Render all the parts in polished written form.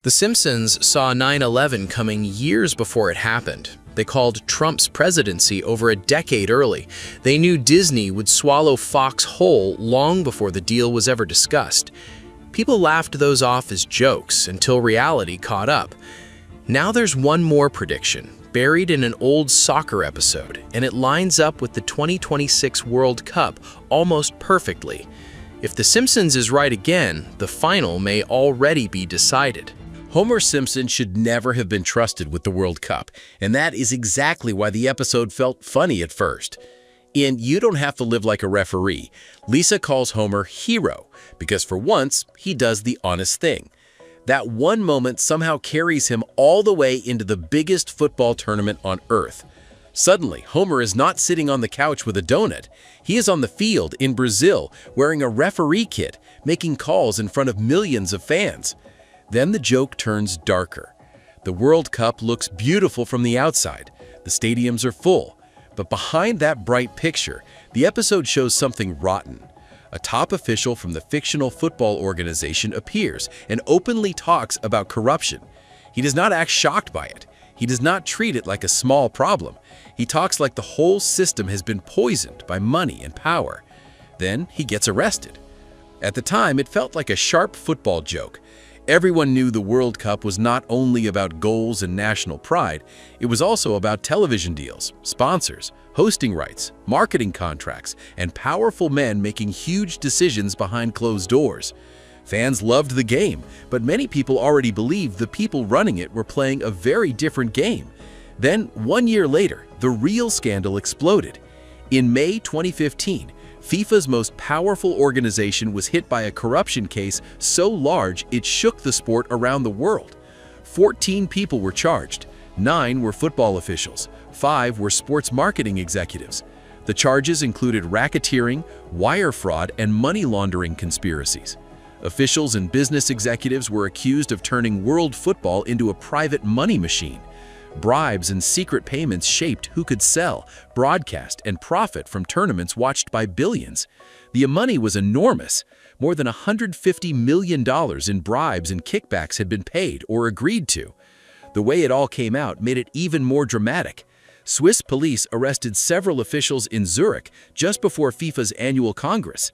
The Simpsons saw 9/11 coming years before it happened. They called Trump's presidency over a decade early. They knew Disney would swallow Fox whole long before the deal was ever discussed. People laughed those off as jokes until reality caught up. Now there's one more prediction, buried in an old soccer episode, and it lines up with the 2026 World Cup almost perfectly. If The Simpsons is right again, the final may already be decided. Homer Simpson should never have been trusted with the World Cup, and that is exactly why the episode felt funny at first. In You Don't Have to Live Like a Referee, Lisa calls Homer hero because for once, he does the honest thing. That one moment somehow carries him all the way into the biggest football tournament on Earth. Suddenly, Homer is not sitting on the couch with a donut. He is on the field in Brazil wearing a referee kit, making calls in front of millions of fans. Then the joke turns darker. The World Cup looks beautiful from the outside. The stadiums are full. But behind that bright picture, the episode shows something rotten. A top official from the fictional football organization appears and openly talks about corruption. He does not act shocked by it. He does not treat it like a small problem. He talks like the whole system has been poisoned by money and power. Then he gets arrested. At the time, it felt like a sharp football joke. Everyone knew the World Cup was not only about goals and national pride, it was also about television deals, sponsors, hosting rights, marketing contracts, and powerful men making huge decisions behind closed doors. Fans loved the game, but many people already believed the people running it were playing a very different game. Then, 1 year later, the real scandal exploded. In May 2015, FIFA's most powerful organization was hit by a corruption case so large it shook the sport around the world. 14 people were charged. 9 were football officials. 5 were sports marketing executives. The charges included racketeering, wire fraud, and money laundering conspiracies. Officials and business executives were accused of turning world football into a private money machine. Bribes and secret payments shaped who could sell, broadcast, and profit from tournaments watched by billions. The money was enormous. More than $150 million in bribes and kickbacks had been paid or agreed to. The way it all came out made it even more dramatic. Swiss police arrested several officials in Zurich just before FIFA's annual Congress.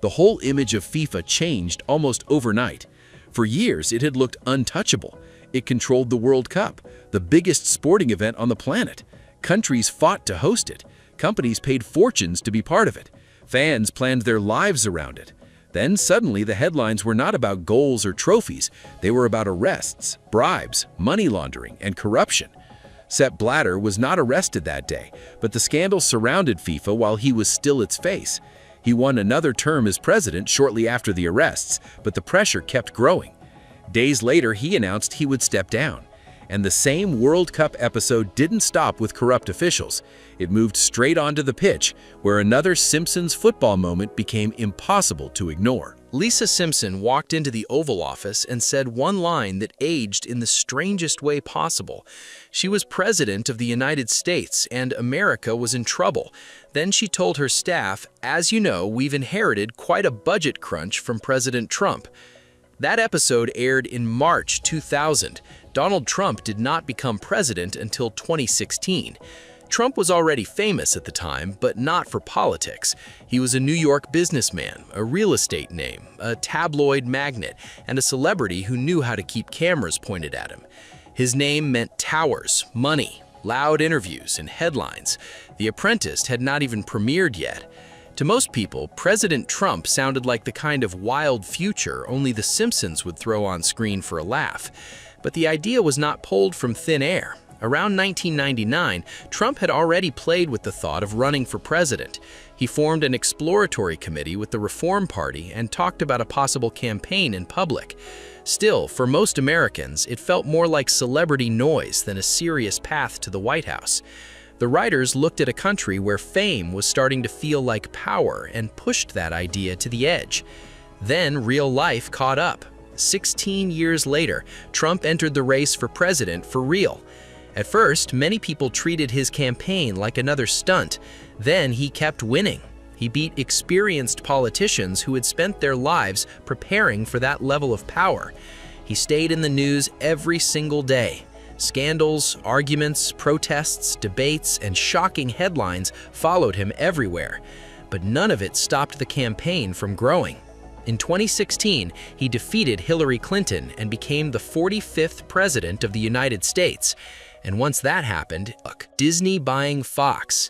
The whole image of FIFA changed almost overnight. For years, it had looked untouchable. It controlled the World Cup, the biggest sporting event on the planet. Countries fought to host it. Companies paid fortunes to be part of it. Fans planned their lives around it. Then suddenly the headlines were not about goals or trophies. They were about arrests, bribes, money laundering, and corruption. Sepp Blatter was not arrested that day, but the scandal surrounded FIFA while he was still its face. He won another term as president shortly after the arrests, but the pressure kept growing. Days later, he announced he would step down. And the same World Cup episode didn't stop with corrupt officials. It moved straight onto the pitch, where another Simpsons football moment became impossible to ignore. Lisa Simpson walked into the Oval Office and said one line that aged in the strangest way possible. She was president of the United States and America was in trouble. Then she told her staff, "As you know, we've inherited quite a budget crunch from President Trump." That episode aired in March 2000. Donald Trump did not become president until 2016. Trump was already famous at the time, but not for politics. He was a New York businessman, a real estate name, a tabloid magnate, and a celebrity who knew how to keep cameras pointed at him. His name meant towers, money, loud interviews, and headlines. The Apprentice had not even premiered yet. To most people, President Trump sounded like the kind of wild future only The Simpsons would throw on screen for a laugh. But the idea was not pulled from thin air. Around 1999, Trump had already played with the thought of running for president. He formed an exploratory committee with the Reform Party and talked about a possible campaign in public. Still, for most Americans, it felt more like celebrity noise than a serious path to the White House. The writers looked at a country where fame was starting to feel like power and pushed that idea to the edge. Then real life caught up. 16 years later, Trump entered the race for president for real. At first, many people treated his campaign like another stunt. Then he kept winning. He beat experienced politicians who had spent their lives preparing for that level of power. He stayed in the news every single day. Scandals, arguments, protests, debates, and shocking headlines followed him everywhere. But none of it stopped the campaign from growing. In 2016, he defeated Hillary Clinton and became the 45th president of the United States. And once that happened, Disney buying Fox.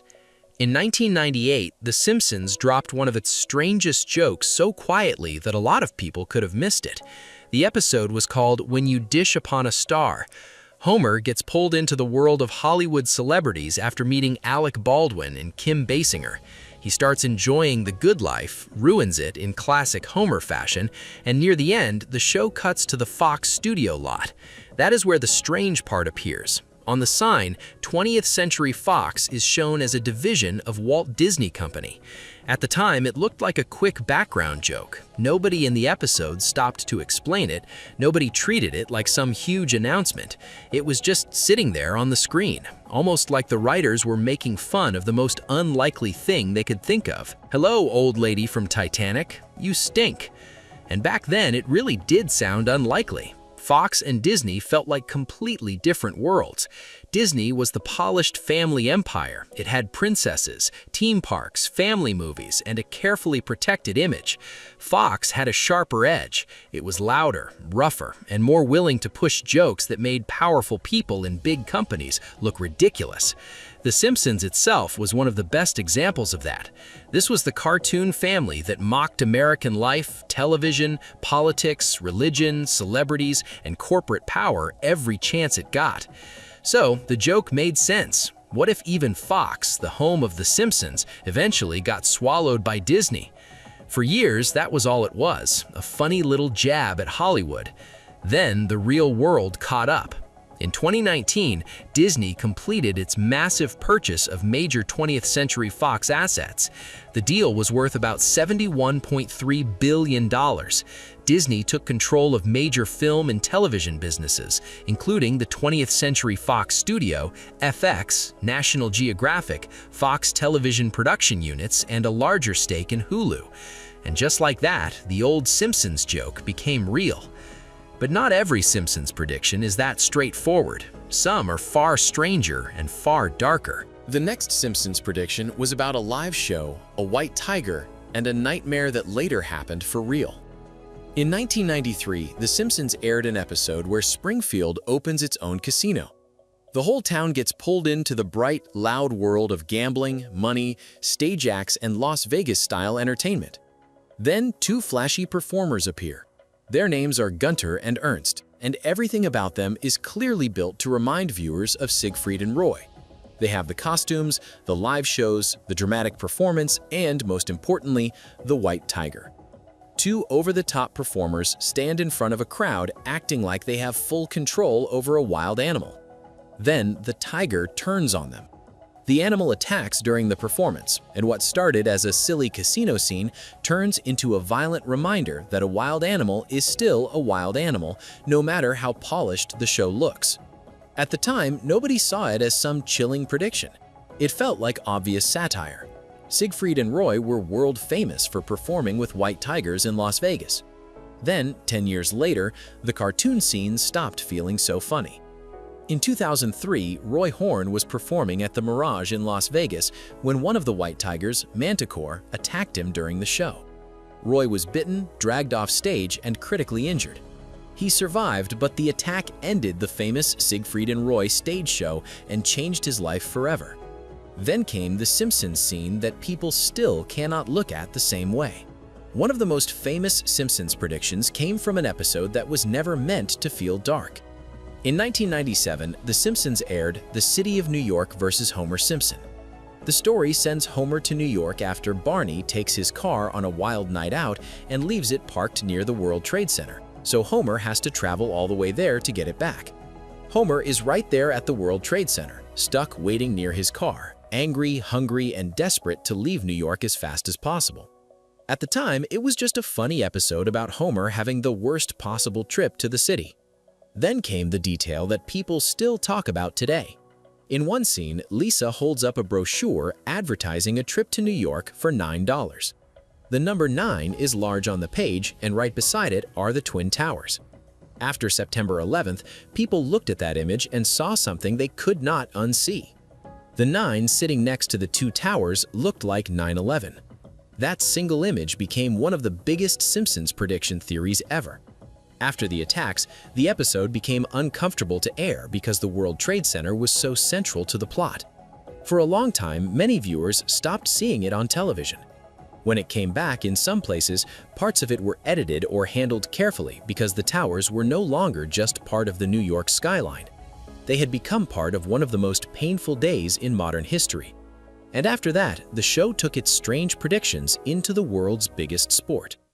In 1998, The Simpsons dropped one of its strangest jokes so quietly that a lot of people could have missed it. The episode was called "When You Dish Upon a Star." Homer gets pulled into the world of Hollywood celebrities after meeting Alec Baldwin and Kim Basinger. He starts enjoying the good life, ruins it in classic Homer fashion, and near the end, the show cuts to the Fox studio lot. That is where the strange part appears. On the sign, 20th Century Fox is shown as a division of Walt Disney Company. At the time, it looked like a quick background joke. Nobody in the episode stopped to explain it. Nobody treated it like some huge announcement. It was just sitting there on the screen, almost like the writers were making fun of the most unlikely thing they could think of. "Hello, old lady from Titanic. You stink." And back then, it really did sound unlikely. Fox and Disney felt like completely different worlds. Disney was the polished family empire. It had princesses, theme parks, family movies, and a carefully protected image. Fox had a sharper edge. It was louder, rougher, and more willing to push jokes that made powerful people in big companies look ridiculous. The Simpsons itself was one of the best examples of that. This was the cartoon family that mocked American life, television, politics, religion, celebrities, and corporate power every chance it got. So the joke made sense. What if even Fox, the home of The Simpsons, eventually got swallowed by Disney? For years, that was all it was, a funny little jab at Hollywood. Then the real world caught up. In 2019, Disney completed its massive purchase of major 20th Century Fox assets. The deal was worth about $71.3 billion. Disney took control of major film and television businesses, including the 20th Century Fox Studio, FX, National Geographic, Fox Television Production Units, and a larger stake in Hulu. And just like that, the old Simpsons joke became real. But not every Simpsons prediction is that straightforward. Some are far stranger and far darker. The next Simpsons prediction was about a live show, a white tiger, and a nightmare that later happened for real. In 1993, The Simpsons aired an episode where Springfield opens its own casino. The whole town gets pulled into the bright, loud world of gambling, money, stage acts, and Las Vegas-style entertainment. Then two flashy performers appear. Their names are Gunter and Ernst, and everything about them is clearly built to remind viewers of Siegfried and Roy. They have the costumes, the live shows, the dramatic performance, and most importantly, the white tiger. Two over-the-top performers stand in front of a crowd acting like they have full control over a wild animal. Then the tiger turns on them. The animal attacks during the performance, and what started as a silly casino scene turns into a violent reminder that a wild animal is still a wild animal, no matter how polished the show looks. At the time, nobody saw it as some chilling prediction. It felt like obvious satire. Siegfried and Roy were world famous for performing with white tigers in Las Vegas. Then, 10 years later, the cartoon scenes stopped feeling so funny. In 2003, Roy Horn was performing at the Mirage in Las Vegas when one of the white tigers, Manticore, attacked him during the show. Roy was bitten, dragged off stage, and critically injured. He survived, but the attack ended the famous Siegfried and Roy stage show and changed his life forever. Then came the Simpsons scene that people still cannot look at the same way. One of the most famous Simpsons predictions came from an episode that was never meant to feel dark. In 1997, The Simpsons aired The City of New York vs. Homer Simpson. The story sends Homer to New York after Barney takes his car on a wild night out and leaves it parked near the World Trade Center, so Homer has to travel all the way there to get it back. Homer is right there at the World Trade Center, stuck waiting near his car, angry, hungry, and desperate to leave New York as fast as possible. At the time, it was just a funny episode about Homer having the worst possible trip to the city. Then came the detail that people still talk about today. In one scene, Lisa holds up a brochure advertising a trip to New York for $9. The number 9 is large on the page, and right beside it are the Twin Towers. After September 11th, people looked at that image and saw something they could not unsee. The 9 sitting next to the 2 towers looked like 9/11. That single image became one of the biggest Simpsons prediction theories ever. After the attacks, the episode became uncomfortable to air because the World Trade Center was so central to the plot. For a long time, many viewers stopped seeing it on television. When it came back, in some places, parts of it were edited or handled carefully because the towers were no longer just part of the New York skyline. They had become part of one of the most painful days in modern history. And after that, the show took its strange predictions into the world's biggest sport.